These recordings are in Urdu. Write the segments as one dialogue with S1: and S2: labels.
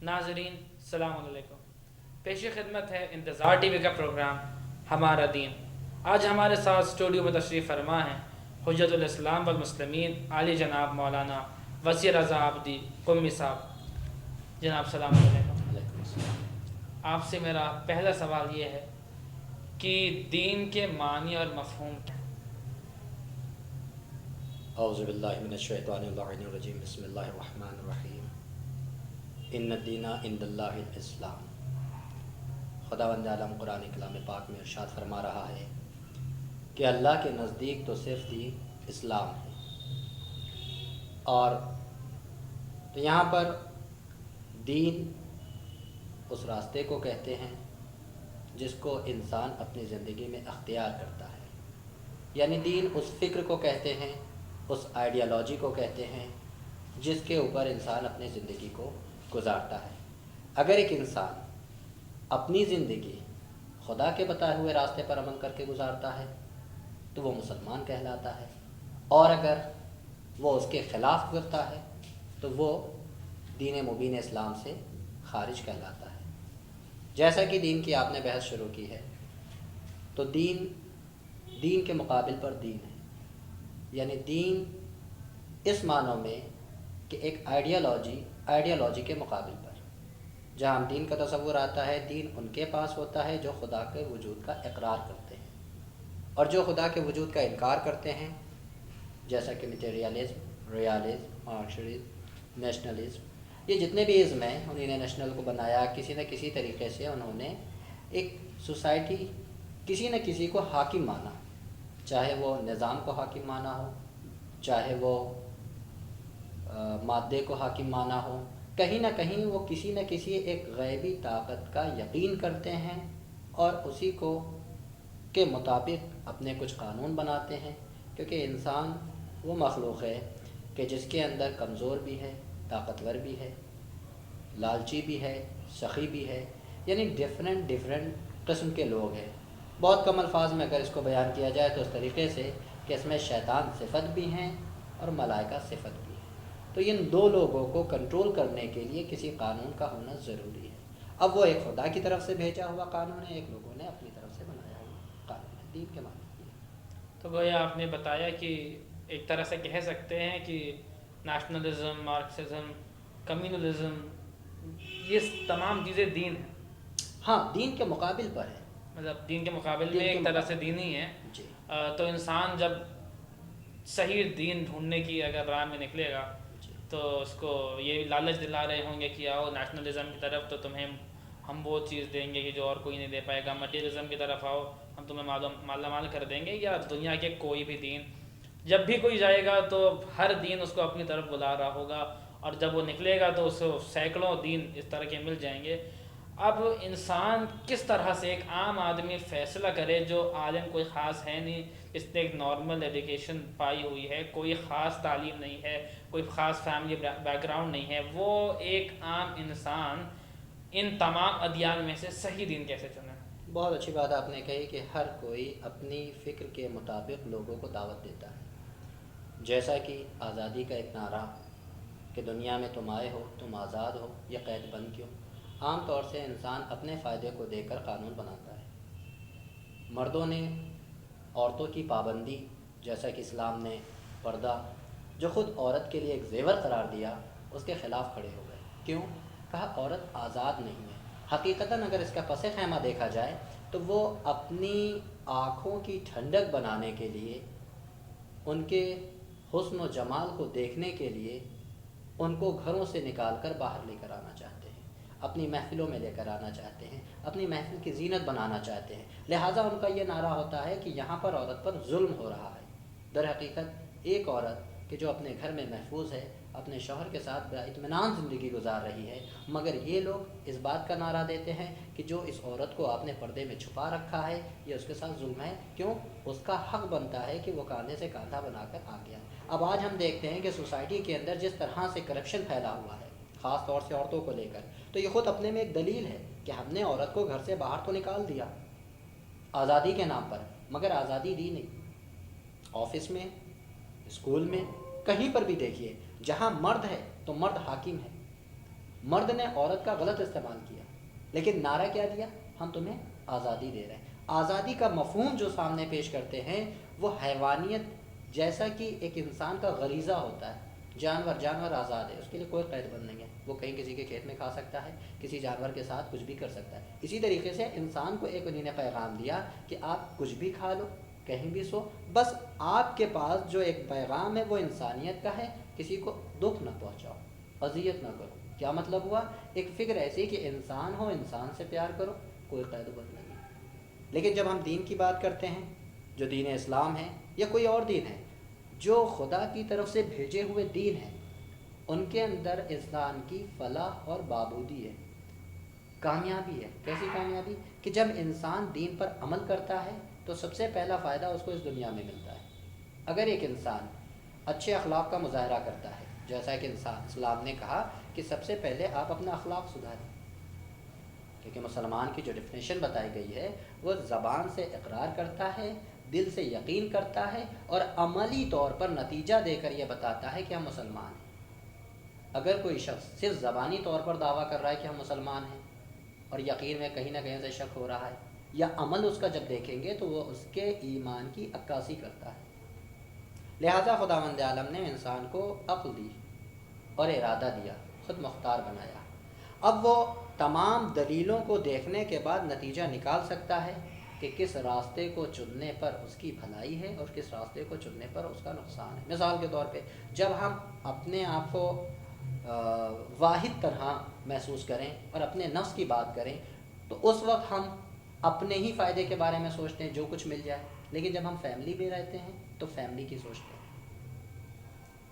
S1: ناظرین السلام علیکم. پیش خدمت ہے انتظار ٹی وی کا پروگرام ہمارا دین. آج ہمارے ساتھ اسٹوڈیو میں تشریف فرما ہیں حجت الاسلام والمسلمین عالی جناب مولانا وسیع رضا عابدی قمی صاحب. جناب السلام علیکم.
S2: علیکم السلام.
S1: آپ سے میرا پہلا سوال یہ ہے کہ دین کے معنی اور مفہوم کیا؟
S2: اعوذ باللہ من الشیطان اللعین الرجیم. بسم اللہ الرحمن الرحیم. ان الدین عند اللہ الاسلام. خداوند عالم قرآن کلام پاک میں ارشاد فرما رہا ہے کہ اللہ کے نزدیک تو صرف دین اسلام ہے. اور تو یہاں پر دین اس راستے کو کہتے ہیں جس کو انسان اپنی زندگی میں اختیار کرتا ہے. یعنی دین اس فکر کو کہتے ہیں، اس آئیڈیالوجی کو کہتے ہیں جس کے اوپر انسان اپنی زندگی کو گزارتا ہے. اگر ایک انسان اپنی زندگی خدا کے بتائے ہوئے راستے پر عمل کر کے گزارتا ہے تو وہ مسلمان کہلاتا ہے، اور اگر وہ اس کے خلاف کرتا ہے تو وہ دین مبین اسلام سے خارج کہلاتا ہے. جیسا کہ دین کی آپ نے بحث شروع کی ہے تو دین کے مقابل پر دین ہے. یعنی دین اس معنوں میں کہ ایک آئیڈیالوجی کے مقابل پر جہاں ہم دین کا تصور آتا ہے، دین ان کے پاس ہوتا ہے جو خدا کے وجود کا اقرار کرتے ہیں، اور جو خدا کے وجود کا انکار کرتے ہیں جیسا کہ مٹیریلزم، ریالزم، مارکسزم، نیشنلزم، یہ جتنے بھی ازم ہیں انہوں نے نیشنل کو بنایا. کسی نہ کسی طریقے سے انہوں نے ایک سوسائٹی کسی نہ کسی کو حاکم مانا، چاہے وہ نظام کو حاکم مانا ہو، چاہے وہ مادے کو حاکم مانا ہو. کہیں نہ کہیں وہ کسی نہ کسی ایک غیبی طاقت کا یقین کرتے ہیں اور اسی کو کے مطابق اپنے کچھ قانون بناتے ہیں. کیونکہ انسان وہ مخلوق ہے کہ جس کے اندر کمزور بھی ہے، طاقتور بھی ہے، لالچی بھی ہے، سخی بھی ہے. یعنی ڈیفرنٹ قسم کے لوگ ہیں. بہت کم الفاظ میں اگر اس کو بیان کیا جائے تو اس طریقے سے کہ اس میں شیطان صفت بھی ہیں اور ملائکہ صفت بھی ہیں. تو ان دو لوگوں کو کنٹرول کرنے کے لیے کسی قانون کا ہونا ضروری ہے. اب وہ ایک خدا کی طرف سے بھیجا ہوا قانون ہے، ایک لوگوں نے اپنی طرف سے بنایا ہوا قانون ہے. دین کے معنی یہ.
S1: تو گویا آپ نے بتایا کہ ایک طرح سے کہہ سکتے ہیں کہ نیشنلزم، مارکسزم، کمیونلزم، یہ تمام چیزیں دین ہیں.
S2: ہاں، دین کے مقابل پر ہے.
S1: مطلب دین کے مقابل
S2: دین
S1: میں
S2: کے
S1: ایک طرح سے
S2: مقابل.
S1: دین ہی ہے.
S2: جی
S1: تو انسان جب صحیح دین ڈھونڈنے کی اگر راہ میں نکلے گا
S2: جی
S1: تو اس کو یہ لالچ دلا رہے ہوں گے کہ آؤ نیشنلزم کی طرف تو تمہیں ہم وہ چیز دیں گے کہ جو اور کوئی نہیں دے پائے گا. مٹیریلزم کی طرف آؤ، ہم تمہیں مالا مال کر دیں گے. یا دنیا کے کوئی بھی دین جب بھی کوئی جائے گا تو ہر دین اس کو اپنی طرف بلا رہا ہوگا، اور جب وہ نکلے گا تو اس کو سینکڑوں دین اس طرح کے مل جائیں گے. اب انسان کس طرح سے، ایک عام آدمی فیصلہ کرے جو عالم کوئی خاص ہے نہیں، اس نے ایک نارمل ایجوکیشن پائی ہوئی ہے، کوئی خاص تعلیم نہیں ہے، کوئی خاص فیملی بیک گراؤنڈ نہیں ہے، وہ ایک عام انسان ان تمام ادیان میں سے صحیح دین کیسے چنے؟
S2: بہت اچھی بات آپ نے کہی کہ ہر کوئی اپنی فکر کے مطابق لوگوں کو دعوت دیتا ہے. جیسا کہ آزادی کا ایک نعرہ کہ دنیا میں تم آئے ہو، تم آزاد ہو، یہ قید بند کیوں. عام طور سے انسان اپنے فائدے کو دیکھ کر قانون بناتا ہے. مردوں نے عورتوں کی پابندی، جیسا کہ اسلام نے پردہ جو خود عورت کے لیے ایک زیور قرار دیا، اس کے خلاف کھڑے ہو گئے. کیوں؟ کہا عورت آزاد نہیں ہے. حقیقتاً اگر اس کا پس خیمہ دیکھا جائے تو وہ اپنی آنکھوں کی ٹھنڈک بنانے کے لیے، ان کے حسن و جمال کو دیکھنے کے لیے ان کو گھروں سے نکال کر باہر لے کر آنا چاہتے ہیں، اپنی محفلوں میں لے کر آنا چاہتے ہیں، اپنی محفل کی زینت بنانا چاہتے ہیں. لہٰذا ان کا یہ نعرہ ہوتا ہے کہ یہاں پر عورت پر ظلم ہو رہا ہے. در حقیقت ایک عورت کہ جو اپنے گھر میں محفوظ ہے، اپنے شوہر کے ساتھ اطمینان زندگی گزار رہی ہے، مگر یہ لوگ اس بات کا نعرہ دیتے ہیں کہ جو اس عورت کو آپ نے پردے میں چھپا رکھا ہے یہ اس کے ساتھ ظلم ہے. کیوں؟ اس کا حق بنتا ہے کہ وہ کاندھے سے کاندھا بنا کر آ گیا. اب آج ہم دیکھتے ہیں کہ سوسائٹی کے اندر جس طرح سے کرپشن پھیلا ہوا ہے، خاص طور سے عورتوں کو لے کر، تو یہ خود اپنے میں ایک دلیل ہے کہ ہم نے عورت کو گھر سے باہر تو نکال دیا آزادی کے نام پر، مگر آزادی دی نہیں. آفس میں، اسکول میں، کہیں پر بھی دیکھیے جہاں مرد ہے تو مرد حاکم ہے، مرد نے عورت کا غلط استعمال کیا، لیکن نعرہ کیا دیا؟ ہم تمہیں آزادی دے رہے ہیں۔ آزادی کا مفہوم جو سامنے پیش کرتے ہیں وہ حیوانیت، جیسا کہ ایک انسان کا غریزہ ہوتا ہے، جانور آزاد ہے، اس کے لیے کوئی قید بند نہیں ہے، وہ کہیں کسی کے کھیت میں کھا سکتا ہے، کسی جانور کے ساتھ کچھ بھی کر سکتا ہے۔ اسی طریقے سے انسان کو ایک انہوں نے پیغام دیا کہ آپ کچھ بھی کھا لو، کہیں بھی سو، بس آپ کے پاس جو ایک پیغام ہے وہ انسانیت کا ہے، کسی کو دکھ نہ پہنچاؤ، اذیت نہ کرو۔ کیا مطلب ہوا؟ ایک فکر ایسی کہ انسان ہو، انسان سے پیار کرو، کوئی قید و بند نہیں۔ لیکن جب ہم دین کی بات کرتے ہیں، جو دین اسلام ہے یا کوئی اور دین ہے، جو خدا کی طرف سے بھیجے ہوئے دین ہیں، ان کے اندر انسان کی فلاح اور بابودی ہے، کامیابی ہے۔ کیسی کامیابی؟ کہ جب انسان دین پر عمل کرتا ہے تو سب سے پہلا فائدہ اس کو اس دنیا میں ملتا ہے۔ اگر ایک انسان اچھے اخلاق کا مظاہرہ کرتا ہے، جیسا کہ اسلام نے کہا کہ سب سے پہلے آپ اپنا اخلاق سدھاریں، کیونکہ مسلمان کی جو ڈیفینیشن بتائی گئی ہے وہ زبان سے اقرار کرتا ہے، دل سے یقین کرتا ہے، اور عملی طور پر نتیجہ دے کر یہ بتاتا ہے کہ ہم مسلمان ہیں۔ اگر کوئی شخص صرف زبانی طور پر دعویٰ کر رہا ہے کہ ہم مسلمان ہیں اور یقین میں کہیں نہ کہیں سے شک ہو رہا ہے، یا عمل اس کا جب دیکھیں گے تو وہ اس کے ایمان کی عکاسی کرتا ہے۔ لہذا خداوند عالم نے انسان کو عقل دی اور ارادہ دیا، خود مختار بنایا۔ اب وہ تمام دلیلوں کو دیکھنے کے بعد نتیجہ نکال سکتا ہے کہ کس راستے کو چننے پر اس کی بھلائی ہے اور کس راستے کو چننے پر اس کا نقصان ہے۔ مثال کے طور پہ جب ہم اپنے آپ کو واحد طرح محسوس کریں اور اپنے نفس کی بات کریں تو اس وقت ہم اپنے ہی فائدے کے بارے میں سوچتے ہیں، جو کچھ مل جائے۔ لیکن جب ہم فیملی میں رہتے ہیں تو فیملی کی سوچتے ہیں،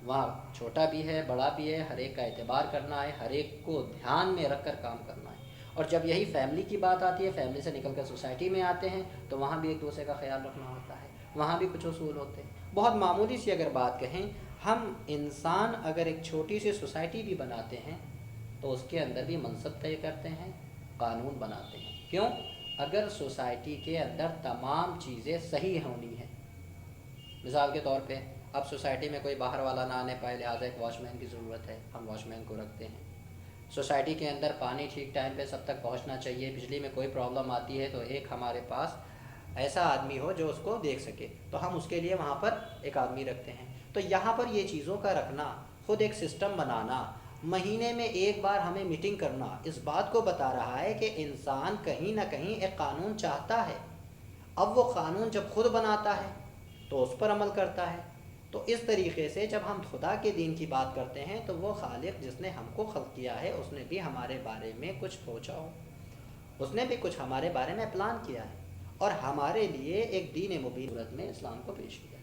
S2: وہاں چھوٹا بھی ہے، بڑا بھی ہے، ہر ایک کا اعتبار کرنا ہے، ہر ایک کو دھیان میں رکھ کر کام کرنا ہے۔ اور جب یہی فیملی کی بات آتی ہے، فیملی سے نکل کر سوسائٹی میں آتے ہیں تو وہاں بھی ایک دوسرے کا خیال رکھنا ہوتا ہے، وہاں بھی کچھ اصول ہوتے ہیں۔ بہت معمولی سی اگر بات کہیں، ہم انسان اگر ایک چھوٹی سی سوسائٹی بھی بناتے ہیں تو اس کے اندر بھی منصب طے کرتے ہیں، قانون بناتے ہیں۔ کیوں؟ اگر سوسائٹی کے اندر تمام چیزیں صحیح ہونی ہیں۔ مثال کے طور پہ اب سوسائٹی میں کوئی باہر والا نہ آنے پائے، لہٰذا ایک واچ مین کی ضرورت ہے، ہم واچ مین کو رکھتے ہیں۔ سوسائٹی کے اندر پانی ٹھیک ٹائم پہ سب تک پہنچنا چاہیے، بجلی میں کوئی پرابلم آتی ہے تو ایک ہمارے پاس ایسا آدمی ہو جو اس کو دیکھ سکے، تو ہم اس کے لیے وہاں پر ایک آدمی رکھتے ہیں۔ تو یہاں پر یہ چیزوں کا رکھنا، خود ایک سسٹم بنانا، مہینے میں ایک بار ہمیں میٹنگ کرنا، اس بات کو بتا رہا ہے کہ انسان کہیں نہ کہیں ایک قانون چاہتا ہے۔ اب وہ قانون جب خود بناتا ہے تو اس پر عمل کرتا ہے۔ تو اس طریقے سے جب ہم خدا کے دین کی بات کرتے ہیں تو وہ خالق جس نے ہم کو خلق کیا ہے، اس نے بھی ہمارے بارے میں کچھ سوچا ہو، اس نے بھی کچھ ہمارے بارے میں پلان کیا ہے، اور ہمارے لیے ایک دین مبین صورت میں اسلام کو پیش کیا۔